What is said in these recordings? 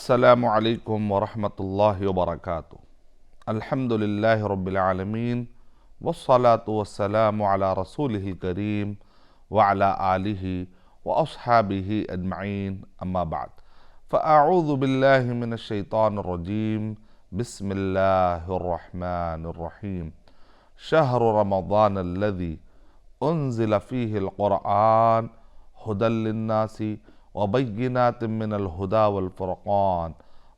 السلام علیکم ورحمۃ اللہ وبرکاتہ۔ الحمدللہ رب العالمین والصلاة والسلام علی رسولہ الکریم وعلی آلہ واصحابہ اجمعین، اما بعد فاعوذ باللہ من الشیطان الرجیم، بسم اللہ الرحمن الرحیم۔ شہر رمضان الذی انزل فیہ القرآن ھدی للناس وبینات من الہدی والفرقان،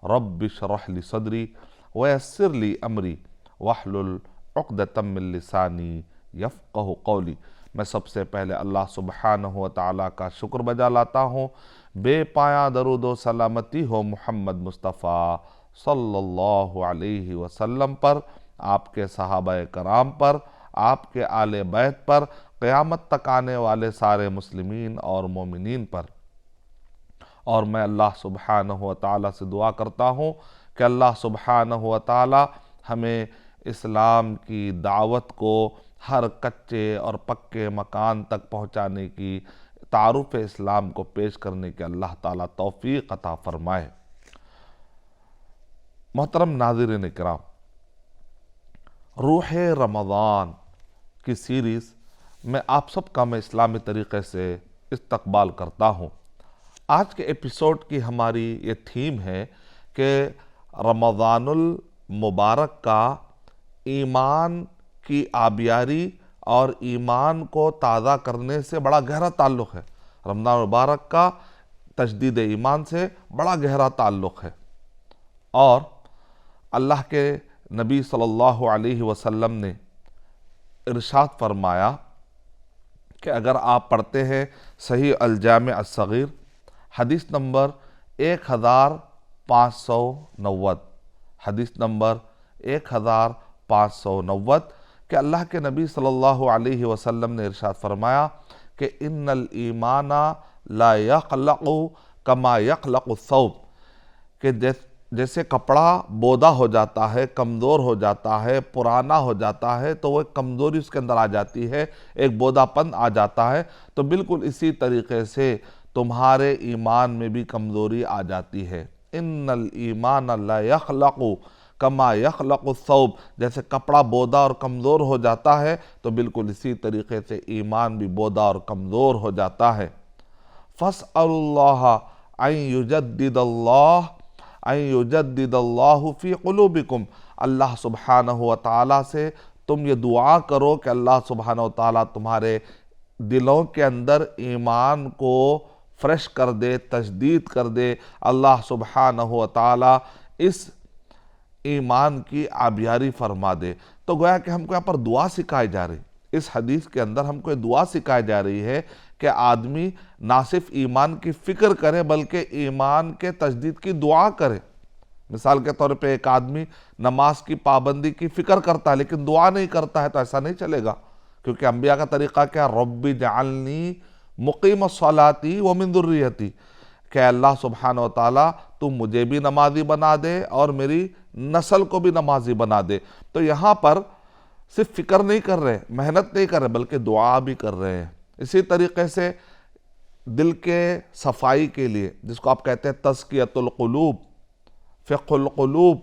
رب اشرح لی صدری ویسر لی امری واحلل عقدۃ من لسانی یفقہ قولی۔ میں سب سے پہلے اللہ سبحانہ و تعالیٰ کا شکر بجا لاتا ہوں، بے پایاں درود و سلامتی ہو محمد مصطفیٰ صلی اللہ علیہ وسلم پر، آپ کے صحابہ کرام پر، آپ کے آل بیت پر، قیامت تک آنے والے سارے مسلمین اور مومنین پر۔ اور میں اللہ سبحانہ و تعالیٰ سے دعا کرتا ہوں کہ اللہ سبحانہ و تعالیٰ ہمیں اسلام کی دعوت کو ہر کچے اور پکے مکان تک پہنچانے کی، تعارف اسلام کو پیش کرنے کے اللہ تعالیٰ توفیق عطا فرمائے۔ محترم ناظرین اکرام، روح رمضان کی سیریز میں آپ سب کا میں اسلامی طریقے سے استقبال کرتا ہوں۔ آج کے ایپیسوڈ کی ہماری یہ تھیم ہے کہ رمضان المبارک کا ایمان کی آبیاری اور ایمان کو تازہ کرنے سے بڑا گہرا تعلق ہے۔ رمضان المبارک کا تجدید ایمان سے بڑا گہرا تعلق ہے، اور اللہ کے نبی صلی اللہ علیہ وسلم نے ارشاد فرمایا کہ اگر آپ پڑھتے ہیں صحیح الجامع الصغیر حدیث نمبر 1590، حدیث نمبر 1590، کہ اللہ کے نبی صلی اللہ علیہ وسلم نے ارشاد فرمایا کہ ان الایمان لا یخلق کما یخلق الثوب، کہ جیسے کپڑا بودا ہو جاتا ہے، کمزور ہو جاتا ہے، پرانا ہو جاتا ہے تو وہ ایک کمزوری اس کے اندر آ جاتی ہے، ایک بودا پن آ جاتا ہے، تو بالکل اسی طریقے سے تمہارے ایمان میں بھی کمزوری آ جاتی ہے۔ ان الایمان لا یخلق کما یخلق الثوب، جیسے کپڑا بودا اور کمزور ہو جاتا ہے تو بالکل اسی طریقے سے ایمان بھی بودا اور کمزور ہو جاتا ہے۔ فاسألوا اللہ ان یجدد اللہ فی قلوبکم، اللہ سبحانہ و تعالیٰ سے تم یہ دعا کرو کہ اللہ سبحانہ و تعالیٰ تمہارے دلوں کے اندر ایمان کو فریش کر دے، تجدید کر دے، اللہ سبحانہ و تعالیٰ اس ایمان کی آبیاری فرما دے۔ تو گویا کہ ہم کو یہاں پر دعا سکھائی جا رہی، اس حدیث کے اندر ہم کو یہ دعا سکھائی جا رہی ہے کہ آدمی نہ صرف ایمان کی فکر کرے بلکہ ایمان کے تجدید کی دعا کرے۔ مثال کے طور پہ ایک آدمی نماز کی پابندی کی فکر کرتا ہے لیکن دعا نہیں کرتا ہے تو ایسا نہیں چلے گا، کیونکہ انبیاء کا طریقہ کیا؟ رب اجعلنی مقیم الصلاۃ ومن ذریتی، کہ اللہ سبحانہ و تعالیٰ تو مجھے بھی نمازی بنا دے اور میری نسل کو بھی نمازی بنا دے۔ تو یہاں پر صرف فکر نہیں کر رہے، محنت نہیں کر رہے، بلکہ دعا بھی کر رہے ہیں۔ اسی طریقے سے دل کے صفائی کے لیے، جس کو آپ کہتے ہیں تزکیۃ القلوب، فقہ القلوب،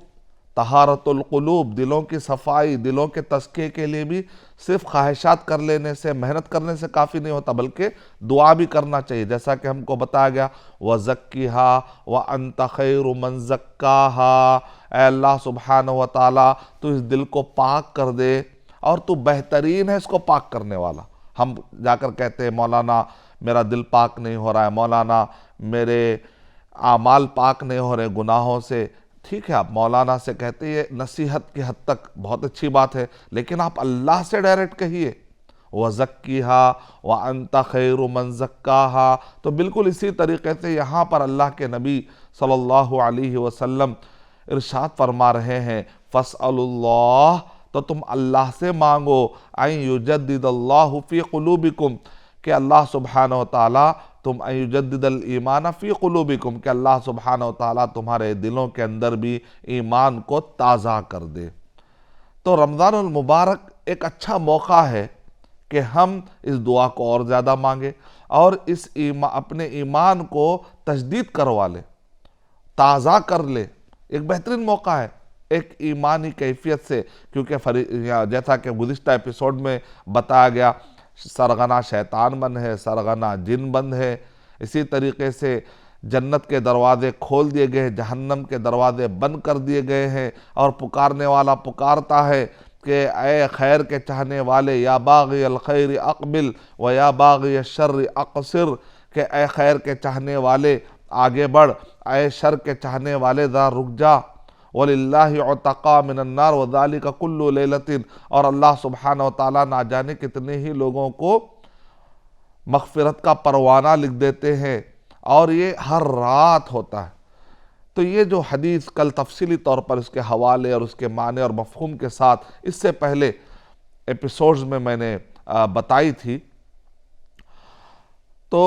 طہارت القلوب، دلوں کی صفائی، دلوں کے تزکیے کے لیے بھی صرف خواہشات کر لینے سے، محنت کرنے سے کافی نہیں ہوتا، بلکہ دعا بھی کرنا چاہیے، جیسا کہ ہم کو بتایا گیا وَزَكِّهَا وَأَنْتَ خَيْرُ مَنْ زَكَّاهَا، اے اللہ سبحانہ و تعالیٰ تو اس دل کو پاک کر دے اور تو بہترین ہے اس کو پاک کرنے والا۔ ہم جا کر کہتے ہیں مولانا میرا دل پاک نہیں ہو رہا ہے، مولانا میرے اعمال پاک نہیں ہو رہے گناہوں سے۔ ٹھیک ہے، آپ مولانا سے کہتے ہیں، نصیحت کی حد تک بہت اچھی بات ہے، لیکن آپ اللہ سے ڈائریکٹ کہیے وَزَكِّهَا وَأَنْتَ خَيْرُ مَنْ زَكَّاهَا۔ تو بالکل اسی طریقے سے یہاں پر اللہ کے نبی صلی اللہ علیہ وسلم ارشاد فرما رہے ہیں فَاسْأَلُوا اللَّهَ، تو تم اللہ سے مانگو ان یجدد اللہ فی قلوبکم، کہ اللہ سبحانہ و تعالیٰ تم ان یجدد الایمان فی قلوبکم، کہ اللہ سبحانہ و تعالیٰ تمہارے دلوں کے اندر بھی ایمان کو تازہ کر دے۔ تو رمضان المبارک ایک اچھا موقع ہے کہ ہم اس دعا کو اور زیادہ مانگیں اور اس اپنے ایمان کو تجدید کروا لیں۔ تازہ کر لے، ایک بہترین موقع ہے ایک ایمانی کیفیت سے، کیونکہ جیسا کہ گزشتہ ایپیسوڈ میں بتایا گیا، سرغنہ شیطان بند ہے، سرغنہ جن بند ہے، اسی طریقے سے جنت کے دروازے کھول دیے گئے ہیں، جہنم کے دروازے بند کر دیے گئے ہیں، اور پکارنے والا پکارتا ہے کہ اے خیر کے چاہنے والے، یا باغی الخیر اقبل و یا باغی الشر اقصر، کہ اے خیر کے چاہنے والے آگے بڑھ، اے شر کے چاہنے والے ذرا رک جا۔ وَلِلَّهِ عُتَقَاء مِنَ النَّارِ وَذَلِكَ كُلُّ لَيْلَةٍ، اور اللہ سبحانہ وتعالیٰ نہ جانے کتنے ہی لوگوں کو مغفرت کا پروانہ لکھ دیتے ہیں، اور یہ ہر رات ہوتا ہے۔ تو یہ جو حدیث کل تفصیلی طور پر اس کے حوالے اور اس کے معنی اور مفہوم کے ساتھ اس سے پہلے ایپیسوڈز میں نے بتائی تھی، تو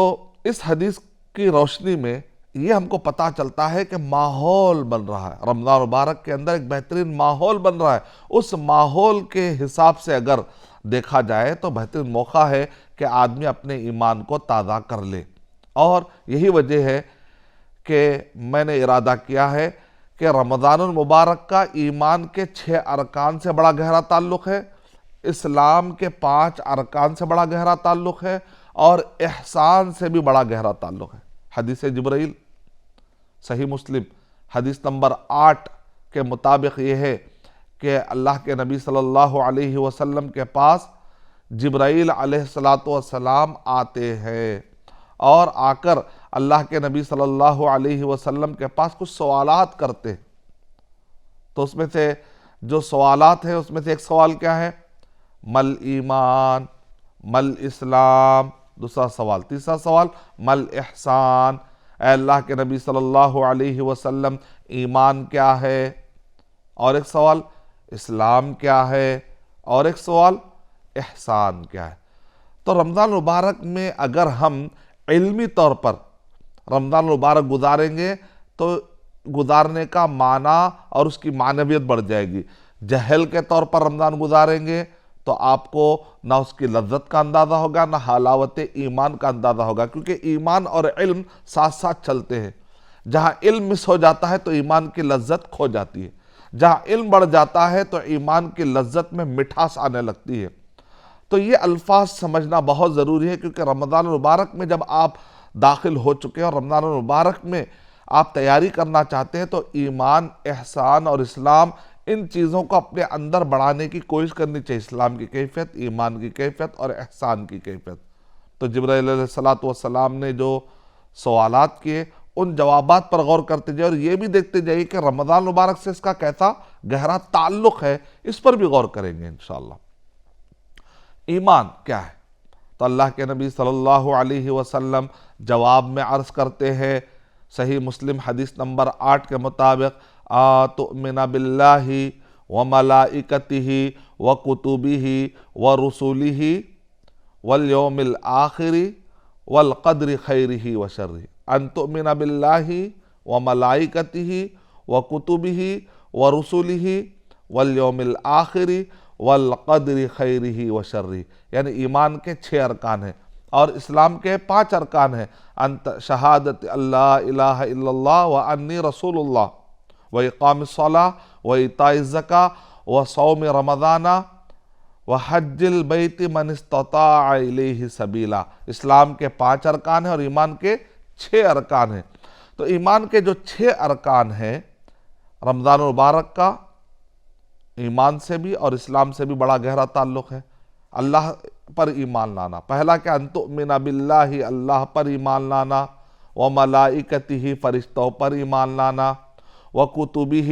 اس حدیث کی روشنی میں یہ ہم کو پتہ چلتا ہے کہ ماحول بن رہا ہے، رمضان مبارک کے اندر ایک بہترین ماحول بن رہا ہے۔ اس ماحول کے حساب سے اگر دیکھا جائے تو بہترین موقع ہے کہ آدمی اپنے ایمان کو تازہ کر لے، اور یہی وجہ ہے کہ میں نے ارادہ کیا ہے کہ رمضان المبارک کا ایمان کے 6 ارکان سے بڑا گہرا تعلق ہے، اسلام کے 5 ارکان سے بڑا گہرا تعلق ہے، اور احسان سے بھی بڑا گہرا تعلق ہے۔ حدیث جبرائیل صحیح مسلم حدیث نمبر 8 کے مطابق یہ ہے کہ اللہ کے نبی صلی اللہ علیہ وسلم کے پاس جبرائیل علیہ السلام آتے ہیں، اور آ کر اللہ کے نبی صلی اللہ علیہ وسلم کے پاس کچھ سوالات کرتے ہیں۔ تو اس میں سے جو سوالات ہیں اس میں سے ایک سوال کیا ہے؟ مل ایمان، مل اسلام، دوسرا سوال، تیسرا سوال مل احسان، اے اللہ کے نبی صلی اللہ علیہ وسلم ایمان کیا ہے، اور ایک سوال اسلام کیا ہے، اور ایک سوال احسان کیا ہے۔ تو رمضان مبارک میں اگر ہم علمی طور پر رمضان مبارک گزاریں گے تو گزارنے کا معنی اور اس کی معنویت بڑھ جائے گی۔ جہل کے طور پر رمضان گزاریں گے تو آپ کو نہ اس کی لذت کا اندازہ ہوگا، نہ حلاوت ایمان کا اندازہ ہوگا، کیونکہ ایمان اور علم ساتھ ساتھ چلتے ہیں۔ جہاں علم مس ہو جاتا ہے تو ایمان کی لذت کھو جاتی ہے، جہاں علم بڑھ جاتا ہے تو ایمان کی لذت میں مٹھاس آنے لگتی ہے۔ تو یہ الفاظ سمجھنا بہت ضروری ہے، کیونکہ رمضان المبارک میں جب آپ داخل ہو چکے ہیں اور رمضان المبارک میں آپ تیاری کرنا چاہتے ہیں تو ایمان، احسان اور اسلام، ان چیزوں کو اپنے اندر بڑھانے کی کوشش کرنی چاہیے، اسلام کی کیفیت، ایمان کی کیفیت اور احسان کی کیفیت۔ تو جبرائیل علیہ السلام نے جو سوالات کیے ان جوابات پر غور کرتے جائے، اور یہ بھی دیکھتے جائیے کہ رمضان مبارک سے اس کا کیسا گہرا تعلق ہے، اس پر بھی غور کریں گے انشاءاللہ۔ ایمان کیا ہے؟ تو اللہ کے نبی صلی اللہ علیہ وسلم جواب میں عرض کرتے ہیں، صحیح مسلم حدیث نمبر 8 کے مطابق، تؤمن باللہ وملائکتہ وکتبہ ورسلہ والیوم الآخر والقدر خیرہ وشرہ، ان تؤمن باللہ وملائکتہ وکتبہ ورسلہ والیوم الآخر والقدر خیرہ وشرہ، یعنی ایمان کے 6 ارکان ہیں اور اسلام کے 5 ارکان ہیں، شہادت اللہ الہ الا اللہ وانی رسول اللہ، واقام الصلاۃ وایتاء الزکاۃ وصوم رمضان وحج البیت من استطاع الیہ سبیلا۔ اسلام کے 5 ارکان ہیں اور ایمان کے 6 ارکان ہیں۔ تو ایمان کے جو 6 ارکان ہیں، رمضان المبارک کا ایمان سے بھی اور اسلام سے بھی بڑا گہرا تعلق ہے۔ اللہ پر ایمان لانا، پہلا کیا؟ ان تؤمن باللہ، اللہ پر ایمان لانا، وملائکتہ، فرشتوں پر ایمان لانا، وکتبہ،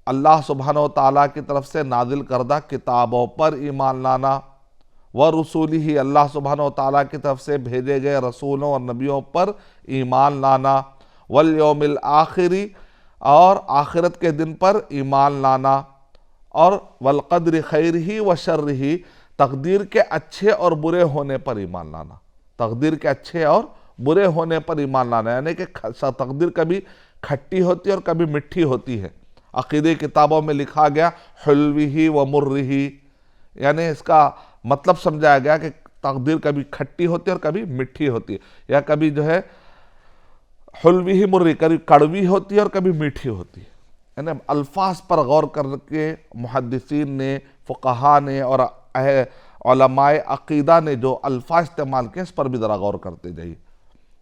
اللہ سبحانہ وتعالیٰ کی طرف سے نازل کردہ کتابوں پر ایمان لانا، ورسولہ، اللہ سبحانہ وتعالیٰ کی طرف سے بھیجے گئے رسولوں اور نبیوں پر ایمان لانا، والیوم الآخر، اور آخرت کے دن پر ایمان لانا، اور والقدر خیرہ وشرہ، تقدیر کے اچھے اور برے ہونے پر ایمان لانا، تقدیر کے اچھے اور برے ہونے پر ایمان لانا، یعنی کہ تقدیر کبھی کھٹی ہوتی ہے اور کبھی مٹھی ہوتی ہے۔ عقیدے کتابوں میں لکھا گیا حلوہ و مرہ، یعنی اس کا مطلب سمجھایا گیا کہ تقدیر کبھی کھٹی ہوتی ہے اور کبھی مٹھی ہوتی ہے، یا کبھی جو ہے حلوی ہی مرری، کبھی کڑوی ہوتی ہے اور کبھی میٹھی ہوتی ہے. یعنی الفاظ پر غور کر کے محدثین نے، فقہا نے اور علماء عقیدہ نے جو الفاظ استعمال کیے اس پر بھی ذرا غور کرتے جائیے.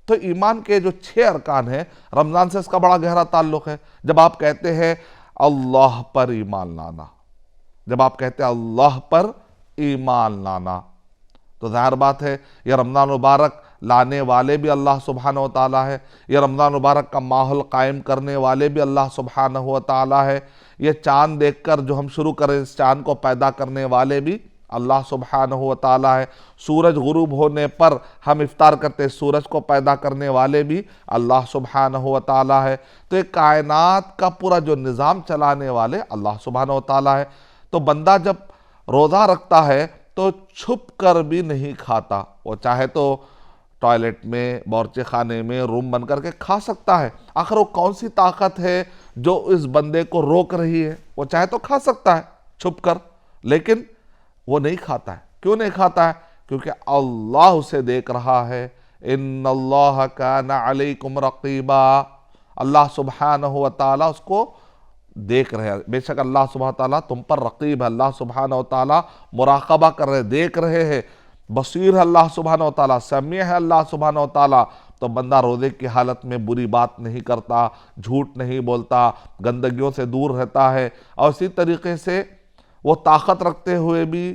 تو ایمان کے جو 6 ارکان ہیں، رمضان سے اس کا بڑا گہرا تعلق ہے. جب آپ کہتے ہیں اللہ پر ایمان لانا، جب آپ کہتے ہیں اللہ پر ایمان لانا، تو ظاہر بات ہے یہ رمضان مبارک لانے والے بھی اللہ سبحانہ و تعالیٰ ہے، یہ رمضان مبارک کا ماحول قائم کرنے والے بھی اللہ سبحانہ و تعالیٰ ہے، یہ چاند دیکھ کر جو ہم شروع کریں اس چاند کو پیدا کرنے والے بھی اللہ سبحانہ و تعالیٰ ہے، سورج غروب ہونے پر ہم افطار کرتے ہیں سورج کو پیدا کرنے والے بھی اللہ سبحانہ و تعالیٰ ہے. تو یہ کائنات کا پورا جو نظام چلانے والے اللہ سبحانہ و تعالیٰ ہے. تو بندہ جب روزہ رکھتا ہے تو چھپ کر بھی نہیں کھاتا، وہ چاہے تو ٹوائلٹ میں، باورچی خانے میں، روم بن کر کے کھا سکتا ہے. آخر وہ کون سی طاقت ہے جو اس بندے کو روک رہی ہے؟ وہ چاہے تو کھا سکتا ہے چھپ کر، لیکن وہ نہیں کھاتا ہے. کیوں نہیں کھاتا ہے؟ کیونکہ اللہ اسے دیکھ رہا ہے. ان اللہ کان علیکم رقیبا، اللہ سبحانہ و تعالیٰ اس کو دیکھ رہے ہیں. بے شک اللہ سبحانہ و تعالیٰ تم پر رقیب ہے، اللہ سبحانہ و تعالیٰ مراقبہ کر رہے، دیکھ رہے ہیں. بصیر ہے اللہ سبحانہ و تعالیٰ، سمیع ہے اللہ سبحانہ و تعالیٰ. تو بندہ روزے کی حالت میں بری بات نہیں کرتا، جھوٹ نہیں بولتا، گندگیوں سے دور رہتا ہے، اور اسی طریقے سے وہ طاقت رکھتے ہوئے بھی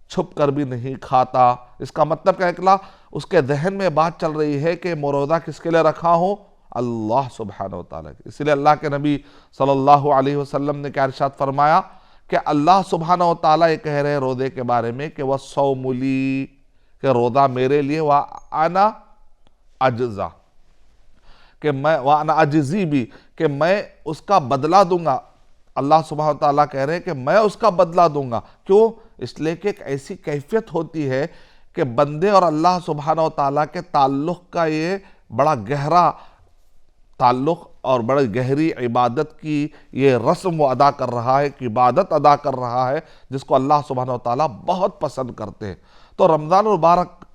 چھپ کر بھی نہیں کھاتا. اس کا مطلب کیا نکلا؟ اس کے ذہن میں بات چل رہی ہے کہ میں روزہ کس کے لیے رکھا ہوں؟ اللہ سبحانہ و تعالیٰ کی. اسی لیے اللہ کے نبی صلی اللہ علیہ وسلم نے کیا ارشاد فرمایا کہ اللہ سبحانہ و تعالیٰ یہ کہہ رہے ہیں روزے کے بارے میں کہ وَالصَّوْمُ لِي، کہ روزہ میرے لیے، وَأَنَا أَجْزَى، کہ میں وَأَنَا أَجْزِي بھی، کہ میں اس کا بدلہ دوں گا. اللہ سبحانہ و تعالیٰ کہہ رہے ہیں کہ میں اس کا بدلہ دوں گا. کیوں؟ اس لیے کہ ایک ایسی کیفیت ہوتی ہے کہ بندے اور اللہ سبحانہ و تعالیٰ کے تعلق کا یہ بڑا گہرا تعلق اور بڑی گہری عبادت کی یہ رسم وہ ادا کر رہا ہے، کہ عبادت ادا کر رہا ہے جس کو اللہ سبحانہ و تعالیٰ بہت پسند کرتے ہیں. تو رمضان مبارک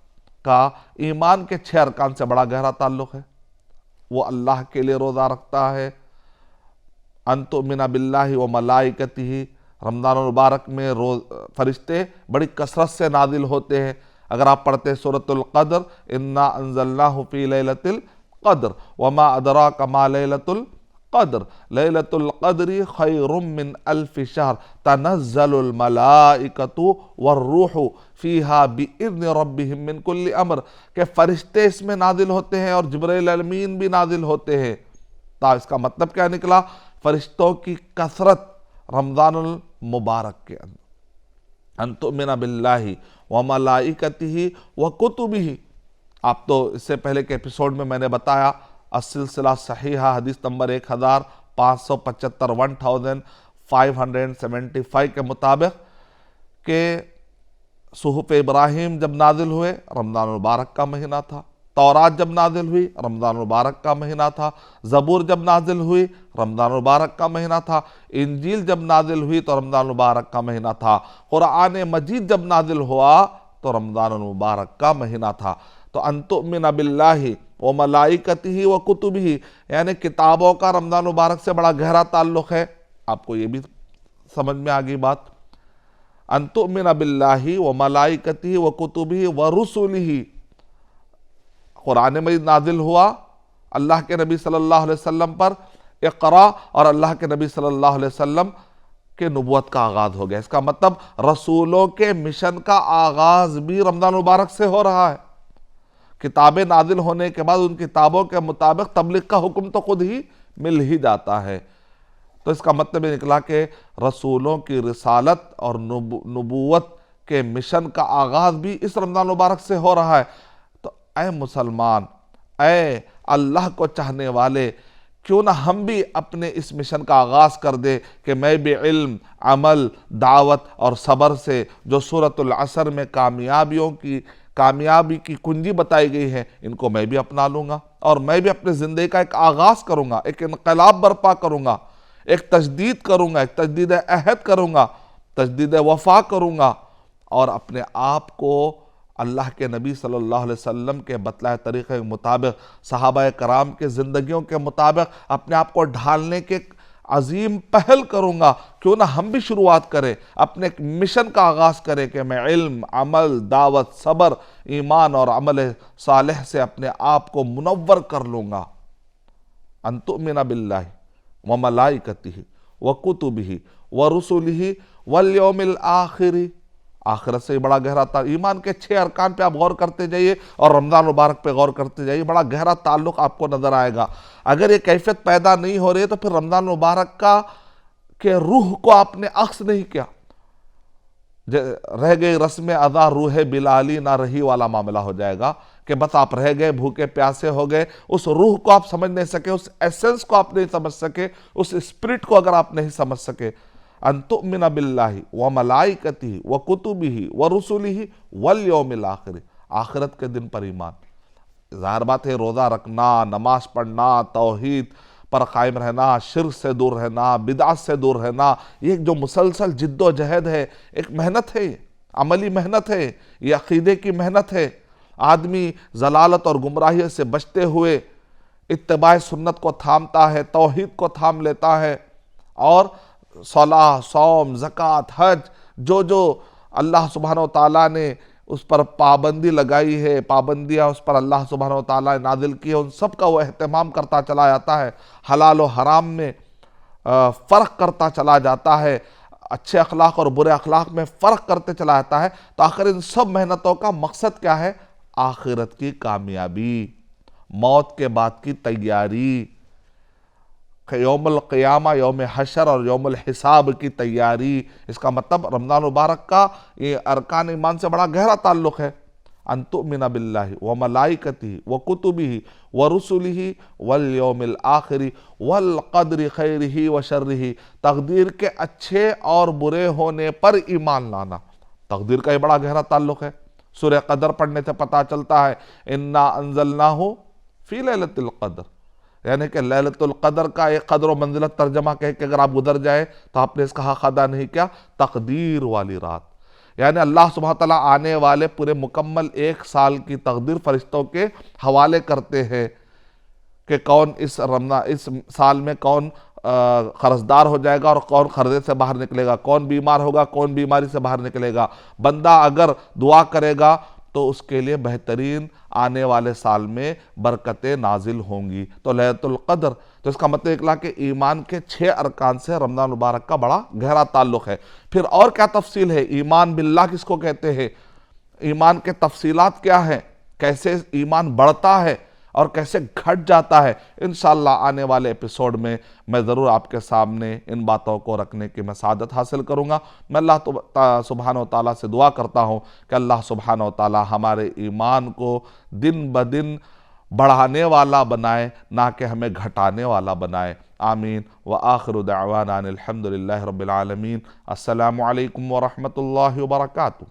کا ایمان کے 6 ارکان سے بڑا گہرا تعلق ہے. وہ اللہ کے لیے روزہ رکھتا ہے. ان تؤمن باللہ و ملائکتہ، رمضان مبارک میں فرشتے بڑی کثرت سے نازل ہوتے ہیں. اگر آپ پڑھتے ہیں سورۃ القدر، انا انزلناہ فی لیلۃ القدر وما ادراک ما لیلۃ القدر لیلۃ القدر خیر من الف شہر تنزل الملائکۃ والروح فیہا باذن ربہم من کل امر، کہ فرشتے اس میں نازل ہوتے ہیں اور جبرائیل امین بھی نازل ہوتے ہیں. اس کا مطلب کیا نکلا؟ فرشتوں کی کثرت رمضان المبارک کے اندر. ان تؤمن باللہ وملائکتہ وکتبہ، آپ تو اس سے پہلے کے ایپیسوڈ میں نے بتایا السلسلہ صحیحہ حدیث نمبر 1575 1575 کے مطابق کہ صحف ابراہیم جب نازل ہوئے رمضان المبارک کا مہینہ تھا، تورات جب نازل ہوئی رمضان المبارک کا مہینہ تھا، زبور جب نازل ہوئی رمضان المبارک کا مہینہ تھا، انجیل جب نازل ہوئی تو رمضان المبارک کا مہینہ تھا، قرآن مجید جب نازل ہوا تو رمضان المبارک کا مہینہ تھا. تو ان تؤمن باللہ و ملائکتہ و کتبہ، یعنی کتابوں کا رمضان مبارک سے بڑا گہرا تعلق ہے. آپ کو یہ بھی سمجھ میں آگئی بات؟ ان تؤمن باللہ و ملائکتہ و کتبہ و رسلہ، قرآن مجید نازل ہوا اللہ کے نبی صلی اللہ علیہ وسلم پر، اقرا، اور اللہ کے نبی صلی اللہ علیہ وسلم کے نبوت کا آغاز ہو گیا. اس کا مطلب رسولوں کے مشن کا آغاز بھی رمضان مبارک سے ہو رہا ہے. کتابیں نازل ہونے کے بعد ان کتابوں کے مطابق تبلیغ کا حکم تو خود ہی مل ہی جاتا ہے. تو اس کا مطلب یہ نکلا کہ رسولوں کی رسالت اور نبوت کے مشن کا آغاز بھی اس رمضان مبارک سے ہو رہا ہے. تو اے مسلمان، اے اللہ کو چاہنے والے، کیوں نہ ہم بھی اپنے اس مشن کا آغاز کر دے کہ میں بھی علم، عمل، دعوت اور صبر سے جو سورۃ العصر میں کامیابی کی کنجی بتائی گئی ہے ان کو میں بھی اپنا لوں گا، اور میں بھی اپنے زندگی کا ایک آغاز کروں گا، ایک انقلاب برپا کروں گا، ایک تجدید کروں گا، ایک تجدید عہد کروں گا، تجدید وفا کروں گا، اور اپنے آپ کو اللہ کے نبی صلی اللہ علیہ وسلم کے بتلائے طریقے کے مطابق، صحابہ کرام کے زندگیوں کے مطابق اپنے آپ کو ڈھالنے کے عظیم پہل کروں گا۔ کیوں نہ ہم بھی شروعات کریں، اپنے ایک مشن کا آغاز کریں کہ میں علم، عمل، دعوت، صبر، ایمان اور عمل صالح سے اپنے آپ کو منور کر لوں گا۔ ان تؤمن باللہ وملائکتہ وکتبہ ورسلہ والیوم الآخر۔ آخرت سے بڑا گہرا ایمان کے 6 ارکان پہ آپ غور کرتے جائیے اور رمضان مبارک پہ غور کرتے جائیے، بڑا گہرا تعلق آپ کو نظر آئے گا۔ اگر یہ کیفیت پیدا نہیں ہو رہی ہے تو پھر رمضان مبارک کے روح کو آپ نے اخذ نہیں کیا، رہ گئی رسم ادا روح بلالی نہ رہی والا معاملہ ہو جائے گا کہ بس آپ رہ گئے، بھوکے پیاسے ہو گئے، اس روح کو آپ سمجھ نہیں سکے، اس ایسنس کو آپ نہیں سمجھ سکے، اس اسپرٹ کو اگر آپ نہیں سمجھ سکے۔ ان تؤمن باللہ وملائکتہ وکتبہ ورسلہ والیوم الآخر، آخرت کے دن پر ایمان۔ ظاہر بات ہے روزہ رکھنا، نماز پڑھنا، توحید پر قائم رہنا، شرک سے دور رہنا، بدعت سے دور رہنا، یہ ایک جو مسلسل جد و جہد ہے، ایک محنت ہے، عملی محنت ہے، یہ عقیدے کی محنت ہے۔ آدمی ضلالت اور گمراہی سے بچتے ہوئے اتباع سنت کو تھامتا ہے، توحید کو تھام لیتا ہے، اور صلاح، صوم، زکوٰۃ، حج، جو اللہ سبحانہ و تعالیٰ نے اس پر پابندی لگائی ہے، پابندیاں اس پر اللہ سبحانہ و تعالیٰ نے نازل کی ہے، ان سب کا وہ اہتمام کرتا چلا جاتا ہے، حلال و حرام میں فرق کرتا چلا جاتا ہے، اچھے اخلاق اور برے اخلاق میں فرق کرتے چلا جاتا ہے، تو آخر ان سب محنتوں کا مقصد کیا ہے؟ آخرت کی کامیابی، موت کے بعد کی تیاری، یوم القیامہ، یوم حشر اور یوم الحساب کی تیاری۔ اس کا مطلب رمضان مبارک کا یہ ارکان ایمان سے بڑا گہرا تعلق ہے۔ ان تؤمن باللہ وملائکتہ وکتبہ ورسلہ والیوم الآخر والقدر خیرہ وشرہ، تقدیر کے اچھے اور برے ہونے پر ایمان لانا۔ تقدیر کا یہ بڑا گہرا تعلق ہے۔ سورہ قدر پڑھنے سے پتہ چلتا ہے انا انزلناہ فی لیلۃ القدر، یعنی کہ لیلۃ القدر کا ایک قدر و منزلت ترجمہ کہہ کہ اگر آپ گزر جائے تو آپ نے اس کا حق ادا نہیں کیا، تقدیر والی رات، یعنی اللہ سبحانہ تعالیٰ آنے والے پورے مکمل 1 سال کی تقدیر فرشتوں کے حوالے کرتے ہیں کہ کون اس سال میں کون قرضدار ہو جائے گا اور کون قرضے سے باہر نکلے گا، کون بیمار ہوگا، کون بیماری سے باہر نکلے گا۔ بندہ اگر دعا کرے گا تو اس کے لیے بہترین آنے والے سال میں برکتیں نازل ہوں گی۔ تو لیلۃ القدر، تو اس کا مطلب نکلا کہ ایمان کے 6 ارکان سے رمضان مبارک کا بڑا گہرا تعلق ہے۔ پھر اور کیا تفصیل ہے؟ ایمان باللہ کس کو کہتے ہیں؟ ایمان کے تفصیلات کیا ہیں؟ کیسے ایمان بڑھتا ہے اور کیسے گھٹ جاتا ہے؟ انشاءاللہ آنے والے ایپیسوڈ میں میں ضرور آپ کے سامنے ان باتوں کو رکھنے کی میں سعادت حاصل کروں گا۔ میں اللہ سبحانہ و تعالیٰ سے دعا کرتا ہوں کہ اللہ سبحانہ و تعالیٰ ہمارے ایمان کو دن بدن بڑھانے والا بنائے، نہ کہ ہمیں گھٹانے والا بنائے۔ آمین۔ وآخر دعوانا الحمدللہ رب العالمین۔ السلام علیکم ورحمۃ اللہ وبرکاتہ۔